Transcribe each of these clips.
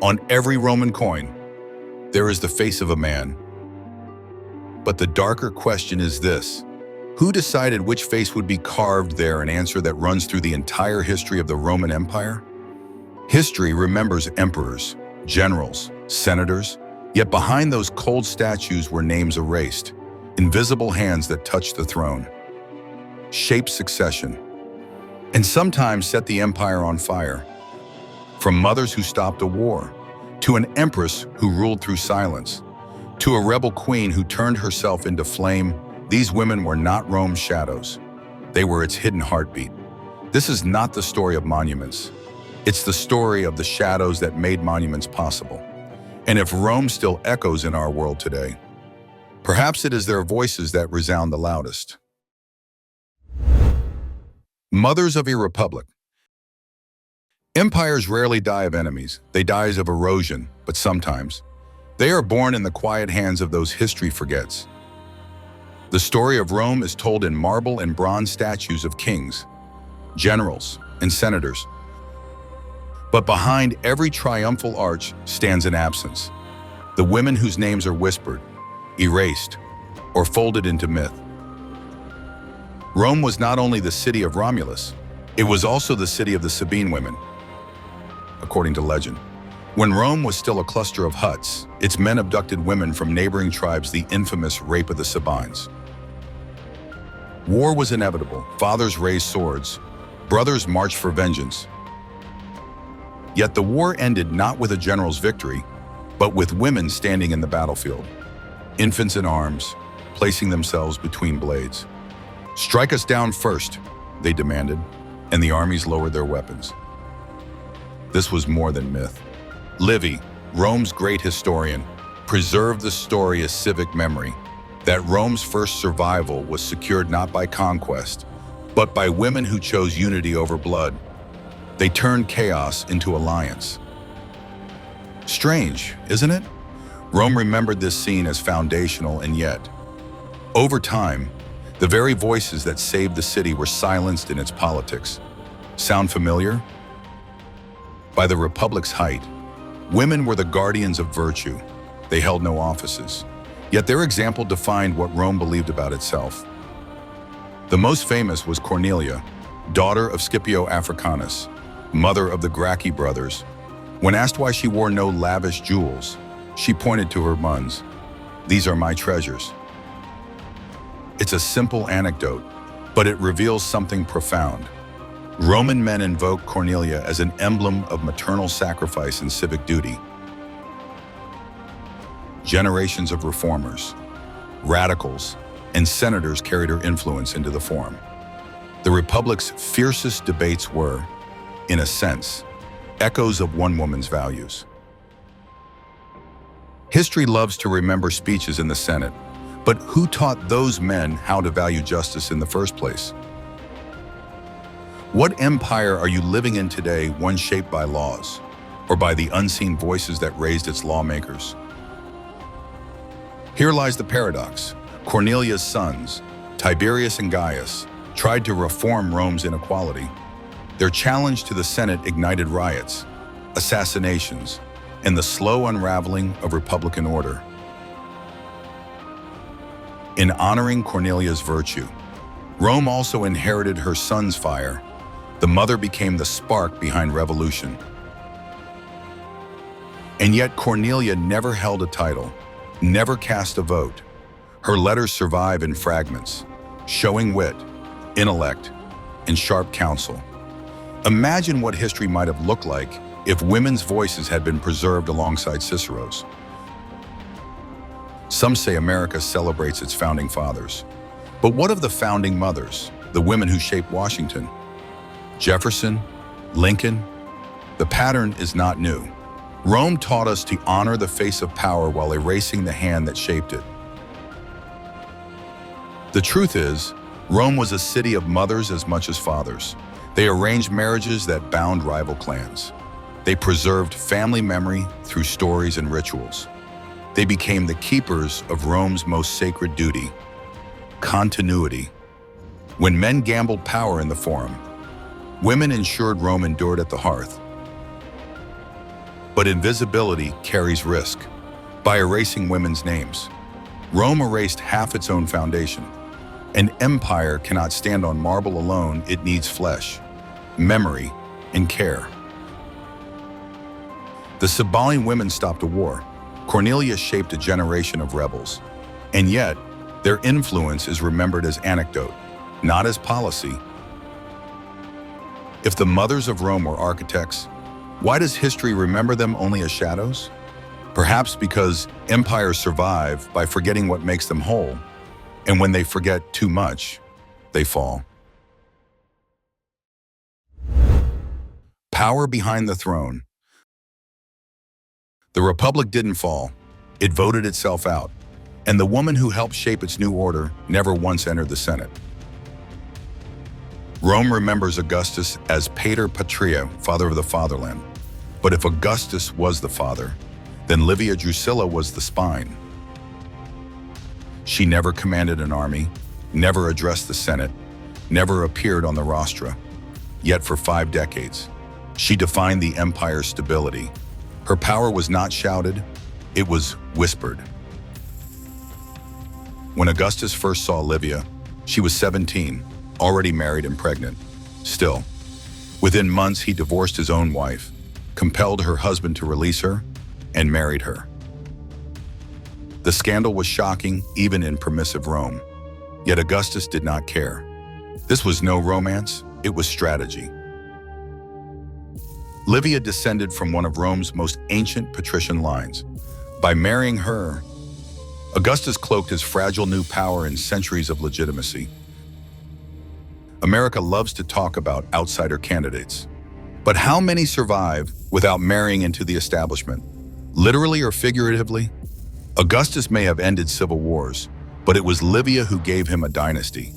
On every Roman coin, there is the face of a man. But the darker question is this: who decided which face would be carved there, an answer that runs through the entire history of the Roman Empire? History remembers emperors, generals, senators, yet behind those cold statues were names erased, invisible hands that touched the throne, shaped succession, and sometimes set the empire on fire. From mothers who stopped a war, to an empress who ruled through silence, to a rebel queen who turned herself into flame, these women were not Rome's shadows. They were its hidden heartbeat. This is not the story of monuments. It's the story of the shadows that made monuments possible. And if Rome still echoes in our world today, perhaps it is their voices that resound the loudest. Mothers of a republic. Empires rarely die of enemies. They die of erosion, but sometimes they are born in the quiet hands of those history forgets. The story of Rome is told in marble and bronze statues of kings, generals, and senators. But behind every triumphal arch stands an absence. The women whose names are whispered, erased, or folded into myth. Rome was not only the city of Romulus, it was also the city of the Sabine women. According to legend, when Rome was still a cluster of huts, its men abducted women from neighboring tribes, the infamous rape of the Sabines. War was inevitable. Fathers raised swords, brothers marched for vengeance. Yet the war ended not with a general's victory, but with women standing in the battlefield, infants in arms, placing themselves between blades. "Strike us down first," they demanded, and the armies lowered their weapons. This was more than myth. Livy, Rome's great historian, preserved the story as civic memory, that Rome's first survival was secured not by conquest, but by women who chose unity over blood. They turned chaos into alliance. Strange, isn't it? Rome remembered this scene as foundational, and yet, over time, the very voices that saved the city were silenced in its politics. Sound familiar? By the Republic's height, women were the guardians of virtue. They held no offices. Yet their example defined what Rome believed about itself. The most famous was Cornelia, daughter of Scipio Africanus, mother of the Gracchi brothers. When asked why she wore no lavish jewels, she pointed to her buns. "These are my treasures." It's a simple anecdote, but it reveals something profound. Roman men invoke Cornelia as an emblem of maternal sacrifice and civic duty. Generations of reformers, radicals, and senators carried her influence into the Forum. The Republic's fiercest debates were, in a sense, echoes of one woman's values. History loves to remember speeches in the Senate, but who taught those men how to value justice in the first place? What empire are you living in today, one shaped by laws, or by the unseen voices that raised its lawmakers? Here lies the paradox. Cornelia's sons, Tiberius and Gaius, tried to reform Rome's inequality. Their challenge to the Senate ignited riots, assassinations, and the slow unraveling of republican order. In honoring Cornelia's virtue, Rome also inherited her son's fire. The mother became the spark behind revolution. And yet Cornelia never held a title, never cast a vote. Her letters survive in fragments, showing wit, intellect, and sharp counsel. Imagine what history might have looked like if women's voices had been preserved alongside Cicero's. Some say America celebrates its founding fathers. But what of the founding mothers, the women who shaped Washington? Jefferson, Lincoln? The pattern is not new. Rome taught us to honor the face of power while erasing the hand that shaped it. The truth is, Rome was a city of mothers as much as fathers. They arranged marriages that bound rival clans. They preserved family memory through stories and rituals. They became the keepers of Rome's most sacred duty, continuity. When men gambled power in the Forum, women ensured Rome endured at the hearth. But invisibility carries risk. By erasing women's names, Rome erased half its own foundation. An empire cannot stand on marble alone, it needs flesh, memory, and care. The Sabine women stopped a war. Cornelia shaped a generation of rebels. And yet, their influence is remembered as anecdote, not as policy. If the mothers of Rome were architects, why does history remember them only as shadows? Perhaps because empires survive by forgetting what makes them whole, and when they forget too much, they fall. Power behind the throne. The Republic didn't fall, it voted itself out, and the woman who helped shape its new order never once entered the Senate. Rome remembers Augustus as Pater Patria, father of the fatherland. But if Augustus was the father, then Livia Drusilla was the spine. She never commanded an army, never addressed the Senate, never appeared on the rostra. Yet for 5 decades, she defined the empire's stability. Her power was not shouted, it was whispered. When Augustus first saw Livia, she was 17, already married and pregnant. Still, within months he divorced his own wife, compelled her husband to release her, and married her. The scandal was shocking even in permissive Rome, yet Augustus did not care. This was no romance, it was strategy. Livia descended from one of Rome's most ancient patrician lines. By marrying her, Augustus cloaked his fragile new power in centuries of legitimacy. America loves to talk about outsider candidates. But how many survive without marrying into the establishment? Literally or figuratively? Augustus may have ended civil wars, but it was Livia who gave him a dynasty.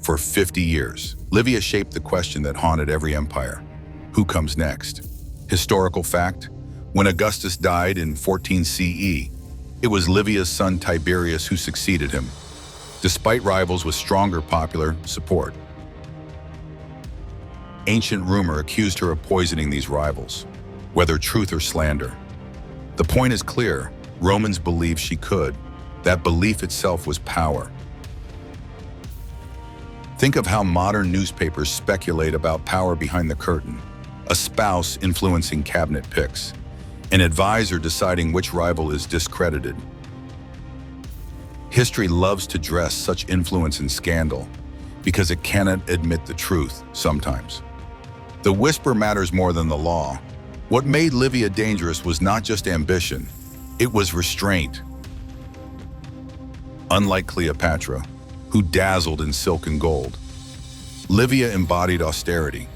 For 50 years, Livia shaped the question that haunted every empire. Who comes next? Historical fact, when Augustus died in 14 CE, it was Livia's son Tiberius who succeeded him, despite rivals with stronger popular support. Ancient rumor accused her of poisoning these rivals, whether truth or slander. The point is clear, Romans believed she could. That belief itself was power. Think of how modern newspapers speculate about power behind the curtain. A spouse influencing cabinet picks, an advisor deciding which rival is discredited. History loves to dress such influence in scandal because it cannot admit the truth sometimes. The whisper matters more than the law. What made Livia dangerous was not just ambition, it was restraint. Unlike Cleopatra, who dazzled in silk and gold, Livia embodied austerity.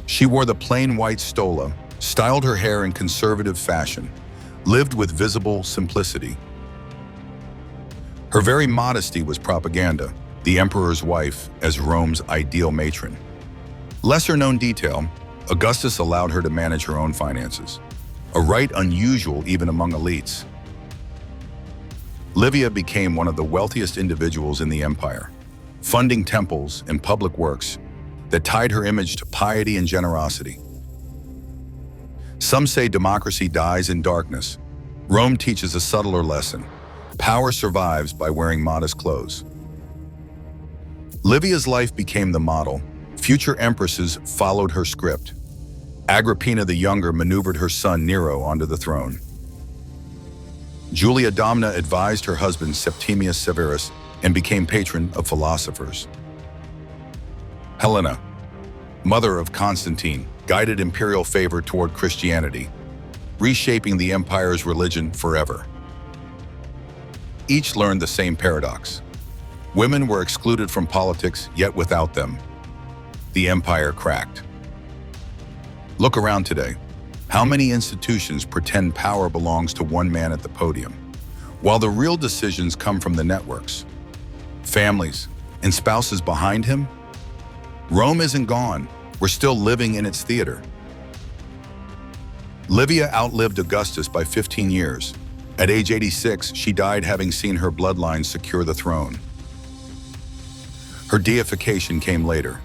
She wore the plain white stola, styled her hair in conservative fashion, lived with visible simplicity. Her very modesty was propaganda, the emperor's wife as Rome's ideal matron. Lesser-known detail, Augustus allowed her to manage her own finances, a right unusual even among elites. Livia became one of the wealthiest individuals in the empire, funding temples and public works that tied her image to piety and generosity. Some say democracy dies in darkness. Rome teaches a subtler lesson. Power survives by wearing modest clothes. Livia's life became the model. Future empresses followed her script. Agrippina the Younger maneuvered her son Nero onto the throne. Julia Domna advised her husband Septimius Severus and became patron of philosophers. Helena, mother of Constantine, guided imperial favor toward Christianity, reshaping the empire's religion forever. Each learned the same paradox. Women were excluded from politics, yet without them, the empire cracked. Look around today. How many institutions pretend power belongs to one man at the podium, while the real decisions come from the networks, families, and spouses behind him? Rome isn't gone. We're still living in its theater. Livia outlived Augustus by 15 years. At age 86, she died having seen her bloodline secure the throne. Her deification came later.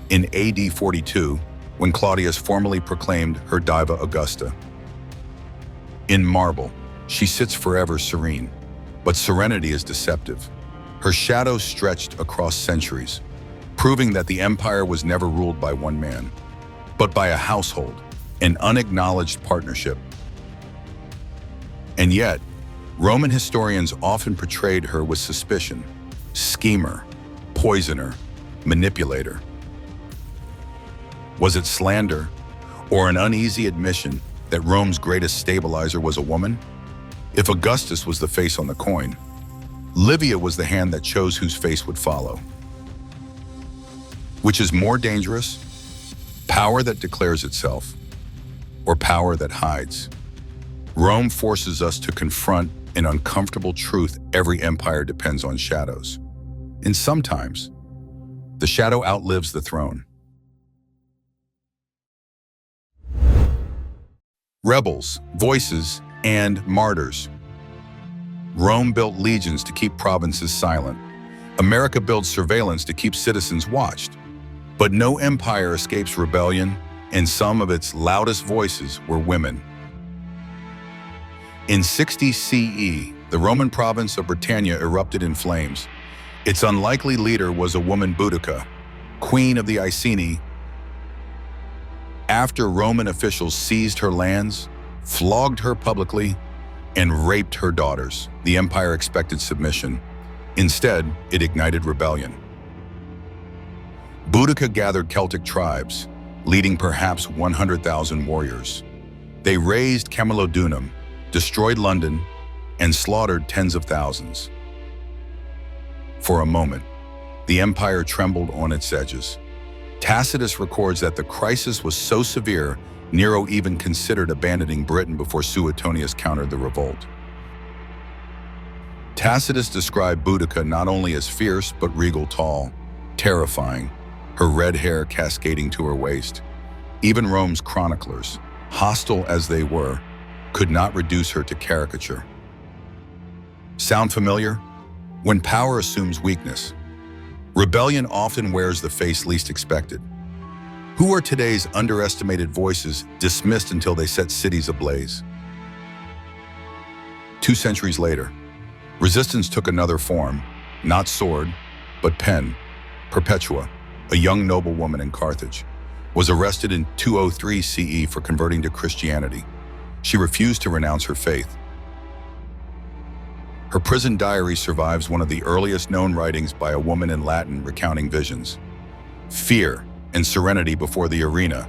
In AD 42, when Claudius formally proclaimed her diva Augusta. In marble, she sits forever serene, but serenity is deceptive. Her shadow stretched across centuries, proving that the empire was never ruled by one man, but by a household, an unacknowledged partnership. And yet, Roman historians often portrayed her with suspicion: schemer, poisoner, manipulator. Was it slander, or an uneasy admission that Rome's greatest stabilizer was a woman? If Augustus was the face on the coin, Livia was the hand that chose whose face would follow. Which is more dangerous? Power that declares itself, or power that hides? Rome forces us to confront an uncomfortable truth: every empire depends on shadows. And sometimes, the shadow outlives the throne. Rebels, voices, and martyrs. Rome built legions to keep provinces silent. America built surveillance to keep citizens watched. But no empire escapes rebellion, and some of its loudest voices were women. In 60 CE, the Roman province of Britannia erupted in flames. Its unlikely leader was a woman, Boudica, queen of the Iceni. After Roman officials seized her lands, flogged her publicly, and raped her daughters, the empire expected submission. Instead, it ignited rebellion. Boudica gathered Celtic tribes, leading perhaps 100,000 warriors. They razed Camulodunum, destroyed London, and slaughtered tens of thousands. For a moment, the empire trembled on its edges. Tacitus records that the crisis was so severe, Nero even considered abandoning Britain before Suetonius countered the revolt. Tacitus described Boudica not only as fierce but regal, tall, terrifying, her red hair cascading to her waist. Even Rome's chroniclers, hostile as they were, could not reduce her to caricature. Sound familiar? When power assumes weakness, rebellion often wears the face least expected. Who are today's underestimated voices, dismissed until they set cities ablaze? 2 centuries later, resistance took another form, not sword, but pen. Perpetua, a young noblewoman in Carthage, was arrested in 203 CE for converting to Christianity. She refused to renounce her faith. Her prison diary survives one of the earliest known writings by a woman in Latin recounting visions, fear, and serenity before the arena.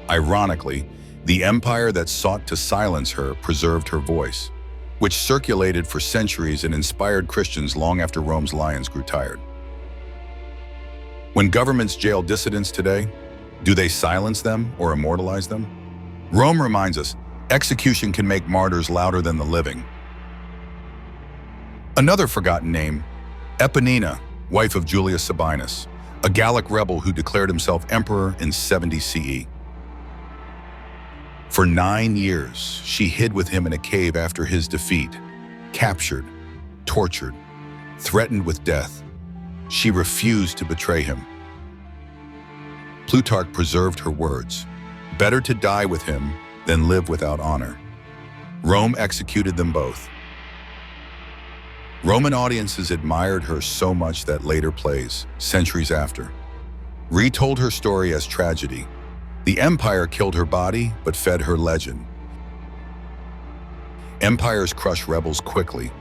Ironically, the empire that sought to silence her preserved her voice, which circulated for centuries and inspired Christians long after Rome's lions grew tired. When governments jail dissidents today, do they silence them or immortalize them? Rome reminds us, execution can make martyrs louder than the living. Another forgotten name, Eponina, wife of Julius Sabinus, a Gallic rebel who declared himself emperor in 70 CE. For 9 years, she hid with him in a cave after his defeat, captured, tortured, threatened with death. She refused to betray him. Plutarch preserved her words, "Better to die with him than live without honor." Rome executed them both. Roman audiences admired her so much that later plays, centuries after, retold her story as tragedy. The empire killed her body, but fed her legend. Empires crush rebels quickly,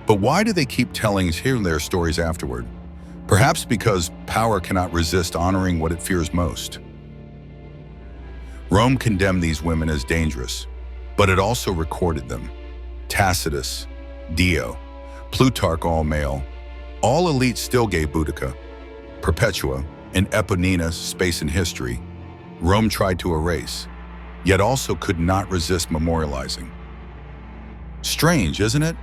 but why do they keep telling their stories afterward? Perhaps because power cannot resist honoring what it fears most. Rome condemned these women as dangerous, but it also recorded them. Tacitus, Dio, Plutarch, all male. All elites still gave Boudica, Perpetua, and Eponina space in history. Rome tried to erase, yet also could not resist memorializing. Strange, isn't it?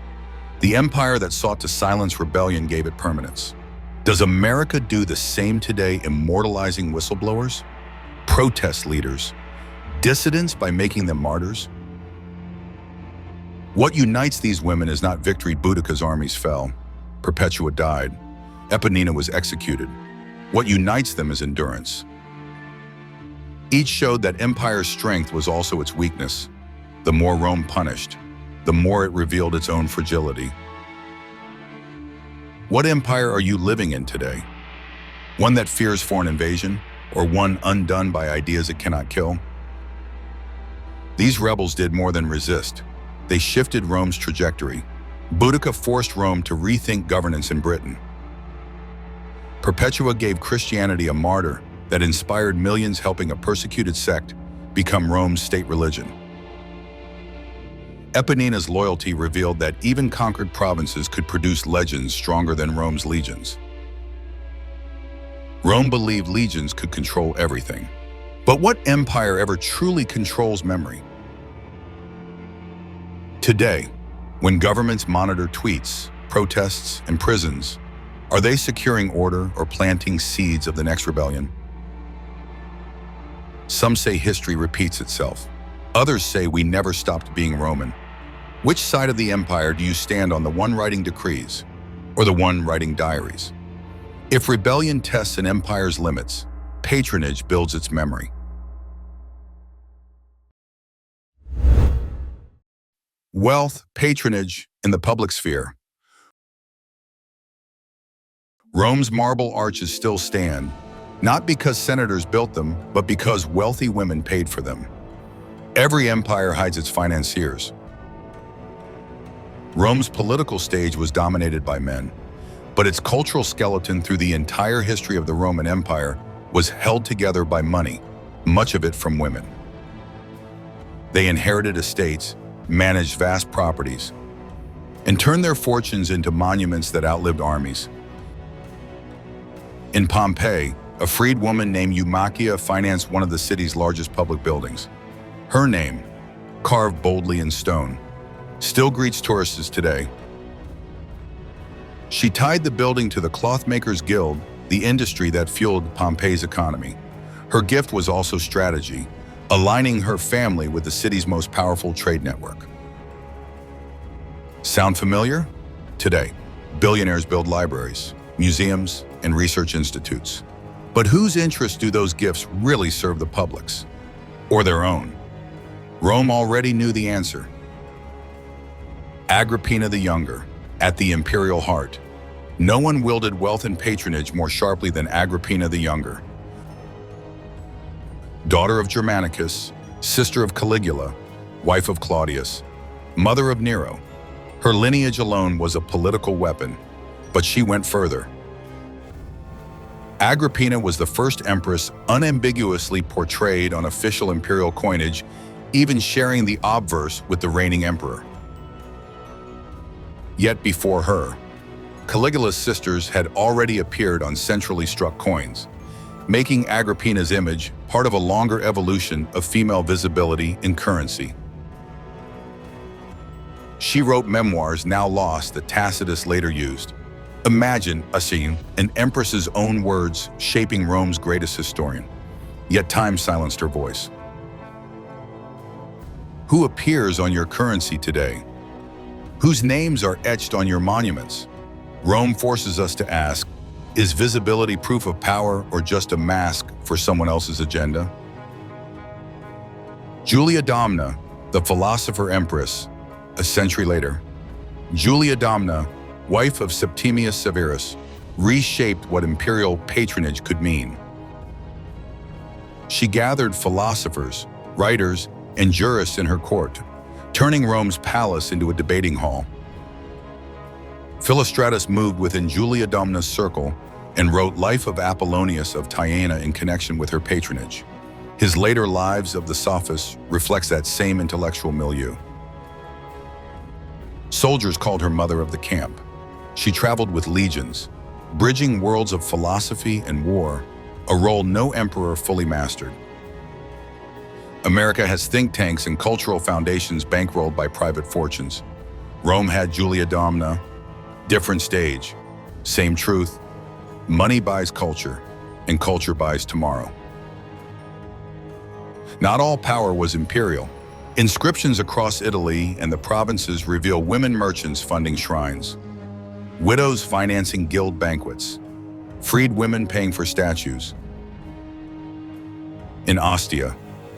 The empire that sought to silence rebellion gave it permanence. Does America do the same today, immortalizing whistleblowers, protest leaders, dissidents by making them martyrs? What unites these women is not victory. Boudica's armies fell. Perpetua died. Eponina was executed. What unites them is endurance. Each showed that empire's strength was also its weakness. The more Rome punished, the more it revealed its own fragility. What empire are you living in today? One that fears foreign invasion, or one undone by ideas it cannot kill? These rebels did more than resist. They shifted Rome's trajectory. Boudica forced Rome to rethink governance in Britain. Perpetua gave Christianity a martyr that inspired millions, helping a persecuted sect become Rome's state religion. Eponina's loyalty revealed that even conquered provinces could produce legends stronger than Rome's legions. Rome believed legions could control everything. But what empire ever truly controls memory? Today, when governments monitor tweets, protests, and prisons, are they securing order or planting seeds of the next rebellion? Some say history repeats itself. Others say we never stopped being Roman. Which side of the empire do you stand on, the one writing decrees or the one writing diaries? If rebellion tests an empire's limits, patronage builds its memory. Wealth, patronage in the public sphere. Rome's marble arches still stand, not because senators built them, but because wealthy women paid for them. Every empire hides its financiers. Rome's political stage was dominated by men, but its cultural skeleton through the entire history of the Roman Empire was held together by money, much of it from women. They inherited estates, managed vast properties, and turned their fortunes into monuments that outlived armies. In Pompeii, a freed woman named Eumachia financed one of the city's largest public buildings. Her name, carved boldly in stone, still greets tourists today. She tied the building to the Clothmakers Guild, the industry that fueled Pompeii's economy. Her gift was also strategy, aligning her family with the city's most powerful trade network. Sound familiar? Today, billionaires build libraries, museums, and research institutes. But whose interests do those gifts really serve, the public's or their own? Rome already knew the answer. Agrippina the Younger, at the imperial heart. No one wielded wealth and patronage more sharply than Agrippina the Younger. Daughter of Germanicus, sister of Caligula, wife of Claudius, mother of Nero. Her lineage alone was a political weapon, but she went further. Agrippina was the first empress unambiguously portrayed on official imperial coinage, even sharing the obverse with the reigning emperor. Yet before her, Caligula's sisters had already appeared on centrally struck coins, making Agrippina's image part of a longer evolution of female visibility in currency. She wrote memoirs now lost that Tacitus later used. Imagine, Sabine, an empress's own words shaping Rome's greatest historian. Yet time silenced her voice. Who appears on your currency today? Whose names are etched on your monuments? Rome forces us to ask, is visibility proof of power or just a mask for someone else's agenda? Julia Domna, the philosopher empress, a century later. Julia Domna, wife of Septimius Severus, reshaped what imperial patronage could mean. She gathered philosophers, writers, and jurists in her court, turning Rome's palace into a debating hall. Philostratus moved within Julia Domna's circle and wrote Life of Apollonius of Tyana in connection with her patronage. His later Lives of the Sophists reflects that same intellectual milieu. Soldiers called her mother of the camp. She traveled with legions, bridging worlds of philosophy and war, a role no emperor fully mastered. America has think tanks and cultural foundations bankrolled by private fortunes. Rome had Julia Domna, different stage, same truth. Money buys culture, and culture buys tomorrow. Not all power was imperial. Inscriptions across Italy and the provinces reveal women merchants funding shrines, widows financing guild banquets, freed women paying for statues. In Ostia,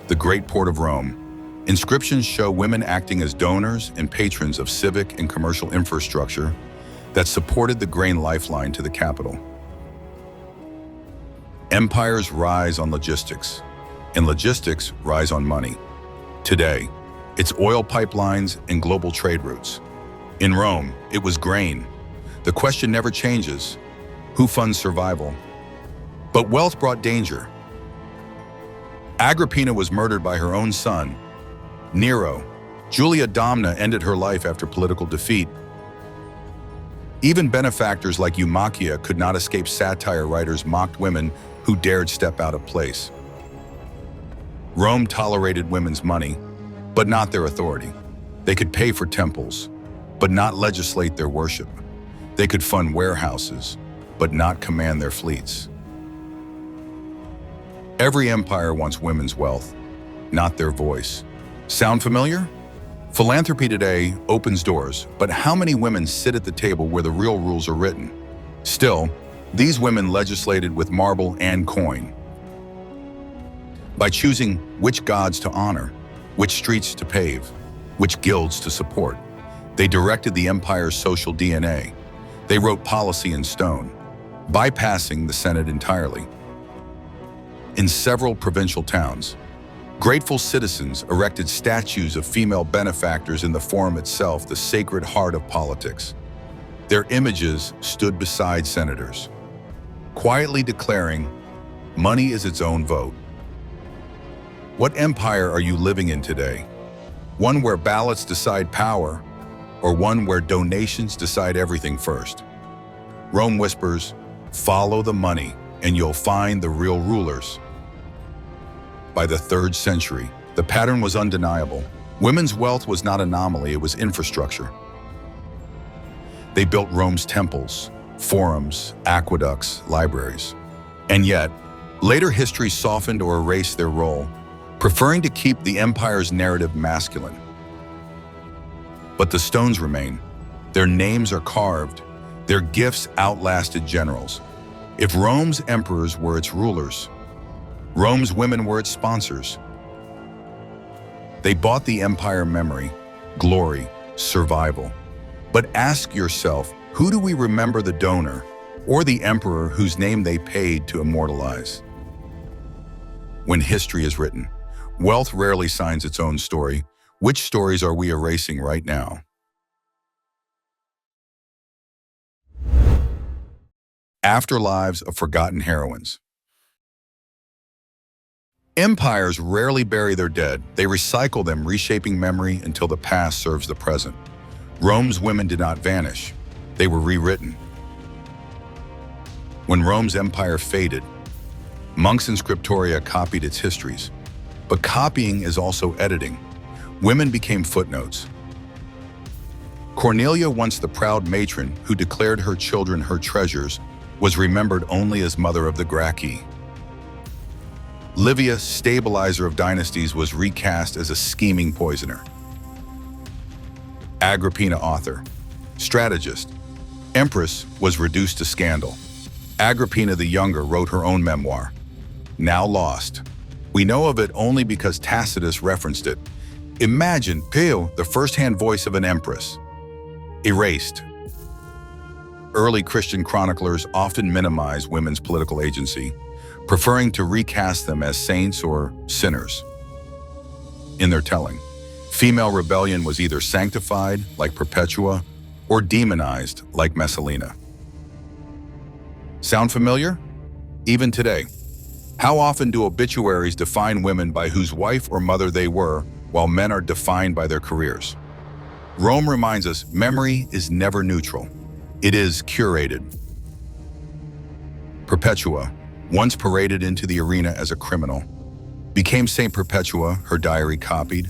the great port of Rome, inscriptions show women acting as donors and patrons of civic and commercial infrastructure that supported the grain lifeline to the capital. Empires rise on logistics, and logistics rise on money. Today, it's oil pipelines and global trade routes. In Rome, it was grain. The question never changes: who funds survival? But wealth brought danger. Agrippina was murdered by her own son. Nero. Julia Domna ended her life after political defeat. Even benefactors like Eumachia could not escape satire. Writers mocked women who dared step out of place. Rome tolerated women's money, but not their authority. They could pay for temples, but not legislate their worship. They could fund warehouses, but not command their fleets. Every empire wants women's wealth, not their voice. Sound familiar? Philanthropy today opens doors, but how many women sit at the table where the real rules are written? Still, these women legislated with marble and coin. By choosing which gods to honor, which streets to pave, which guilds to support, they directed the empire's social DNA. They wrote policy in stone, bypassing the Senate entirely. In several provincial towns, grateful citizens erected statues of female benefactors in the forum itself, the sacred heart of politics. Their images stood beside senators, quietly declaring, "Money is its own vote." What empire are you living in today? One where ballots decide power, or one where donations decide everything first? Rome whispers, "Follow the money, and you'll find the real rulers." By the 3rd century, the pattern was undeniable. Women's wealth was not an anomaly, it was infrastructure. They built Rome's temples, forums, aqueducts, libraries. And yet, later history softened or erased their role, preferring to keep the empire's narrative masculine. But the stones remain. Their names are carved. Their gifts outlasted generals. If Rome's emperors were its rulers, Rome's women were its sponsors. They bought the empire memory, glory, survival. But ask yourself, who do we remember, the donor or the emperor whose name they paid to immortalize? When history is written, wealth rarely signs its own story. Which stories are we erasing right now? Afterlives of forgotten heroines. Empires rarely bury their dead. They recycle them, reshaping memory until the past serves the present. Rome's women did not vanish. They were rewritten. When Rome's empire faded, monks and scriptoria copied its histories. But copying is also editing. Women became footnotes. Cornelia, once the proud matron who declared her children her treasures, was remembered only as mother of the Gracchi. Livia, stabilizer of dynasties, was recast as a scheming poisoner. Agrippina, author, strategist, empress, was reduced to scandal. Agrippina the Younger wrote her own memoir, now lost. We know of it only because Tacitus referenced it. Imagine Pio, the first-hand voice of an empress, erased. Early Christian chroniclers often minimize women's political agency, preferring to recast them as saints or sinners. In their telling, female rebellion was either sanctified, like Perpetua, or demonized, like Messalina. Sound familiar? Even today, how often do obituaries define women by whose wife or mother they were, while men are defined by their careers? Rome reminds us memory is never neutral. It is curated. Perpetua, once paraded into the arena as a criminal, became Saint Perpetua, her diary copied,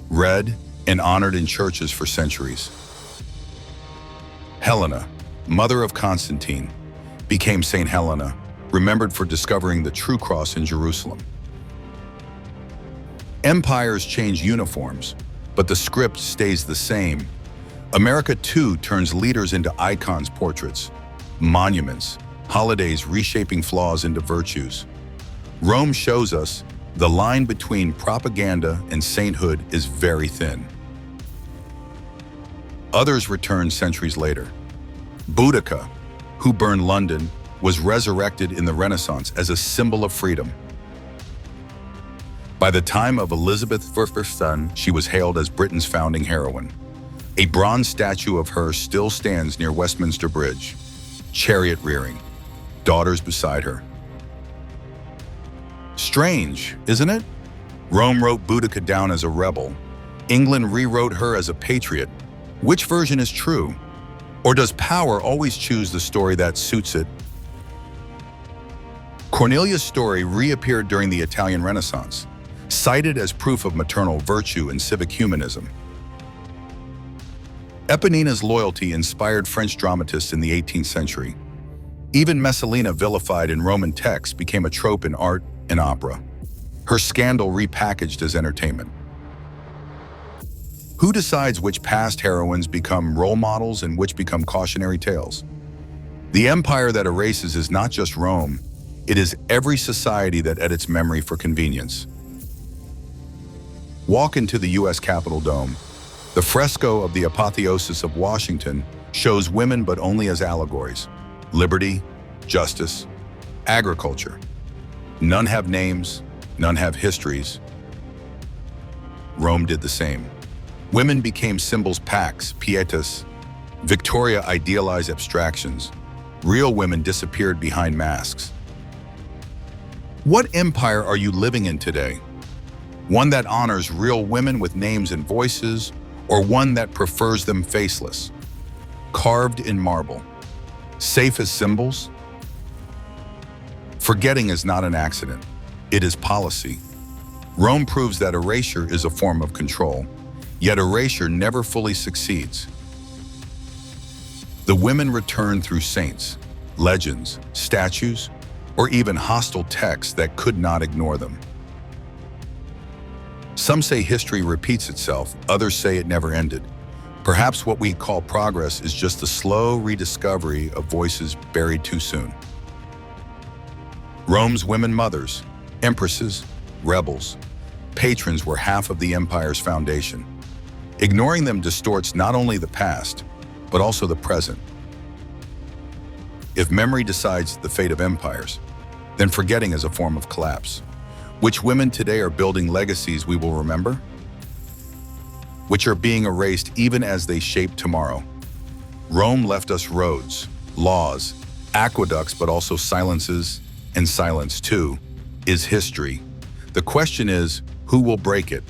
read, and honored in churches for centuries. Helena, mother of Constantine, became Saint Helena, remembered for discovering the true cross in Jerusalem. Empires change uniforms, but the script stays the same. America too turns leaders into icons, portraits, monuments, holidays reshaping flaws into virtues. Rome shows us The line between propaganda and sainthood is very thin. Others returned centuries later. Boudica, who burned London, was resurrected in the Renaissance as a symbol of freedom. By the time of Elizabeth I, she was hailed as Britain's founding heroine. A bronze statue of her still stands near Westminster Bridge, chariot rearing, daughters beside her. Strange, isn't it? Rome wrote Boudica down as a rebel. England rewrote her as a patriot. Which version is true? Or does power always choose the story that suits it? Cornelia's story reappeared during the Italian Renaissance, cited as proof of maternal virtue and civic humanism. Eponina's loyalty inspired French dramatists in the 18th century. Even Messalina, vilified in Roman texts, became a trope in art and opera. Her scandal repackaged as entertainment. Who decides which past heroines become role models and which become cautionary tales? The empire that erases is not just Rome, it is every society that edits memory for convenience. Walk into the U.S. Capitol Dome. The fresco of the apotheosis of Washington shows women but only as allegories. Liberty, justice, agriculture. None have names, none have histories. Rome did the same. Women became symbols, pax, pietas. Victoria idealized abstractions. Real women disappeared behind masks. What empire are you living in today? One that honors real women with names and voices, or one that prefers them faceless, carved in marble, safe as symbols? Forgetting is not an accident, it is policy. Rome proves that erasure is a form of control, yet erasure never fully succeeds. The women return through saints, legends, statues, or even hostile texts that could not ignore them. Some say history repeats itself, others say it never ended. Perhaps what we call progress is just the slow rediscovery of voices buried too soon. Rome's women mothers, empresses, rebels, patrons were half of the empire's foundation. Ignoring them distorts not only the past, but also the present. If memory decides the fate of empires, then forgetting is a form of collapse. Which women today are building legacies we will remember? Which are being erased even as they shape tomorrow? Rome left us roads, laws, aqueducts, but also silences, and silence too is history. The question is, who will break it?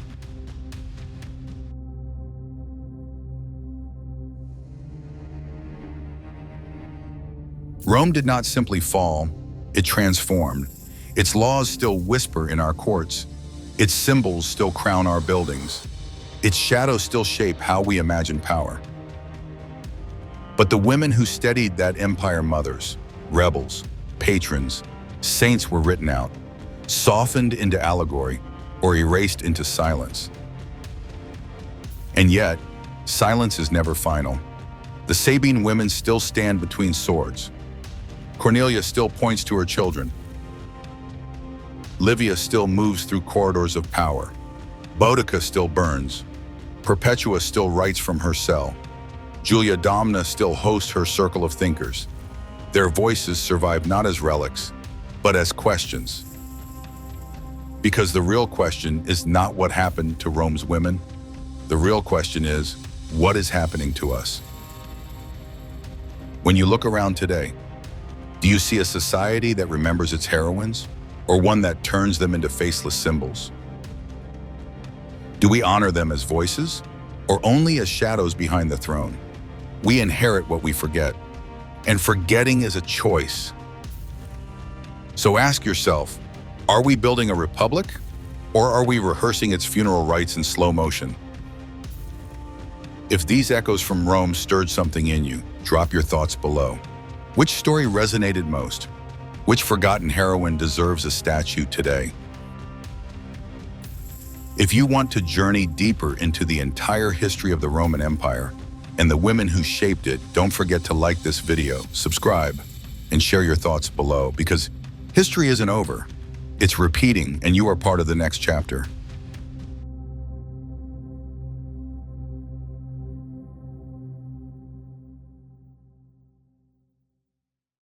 Rome did not simply fall, it transformed. Its laws still whisper in our courts. Its symbols still crown our buildings. Its shadows still shape how we imagine power. But the women who steadied that empire, mothers, rebels, patrons, saints, were written out, softened into allegory, or erased into silence. And yet, silence is never final. The Sabine women still stand between swords. Cornelia still points to her children. Livia still moves through corridors of power. Boudica still burns. Perpetua still writes from her cell. Julia Domna still hosts her circle of thinkers. Their voices survive not as relics, but as questions. Because the real question is not what happened to Rome's women. The real question is, what is happening to us? When you look around today, do you see a society that remembers its heroines, or one that turns them into faceless symbols? Do we honor them as voices, or only as shadows behind the throne? We inherit what we forget, and forgetting is a choice. So ask yourself, are we building a republic, or are we rehearsing its funeral rites in slow motion? If these echoes from Rome stirred something in you, drop your thoughts below. Which story resonated most? Which forgotten heroine deserves a statue today? If you want to journey deeper into the entire history of the Roman Empire and the women who shaped it, don't forget to like this video, subscribe, and share your thoughts below, because history isn't over. It's repeating, and you are part of the next chapter.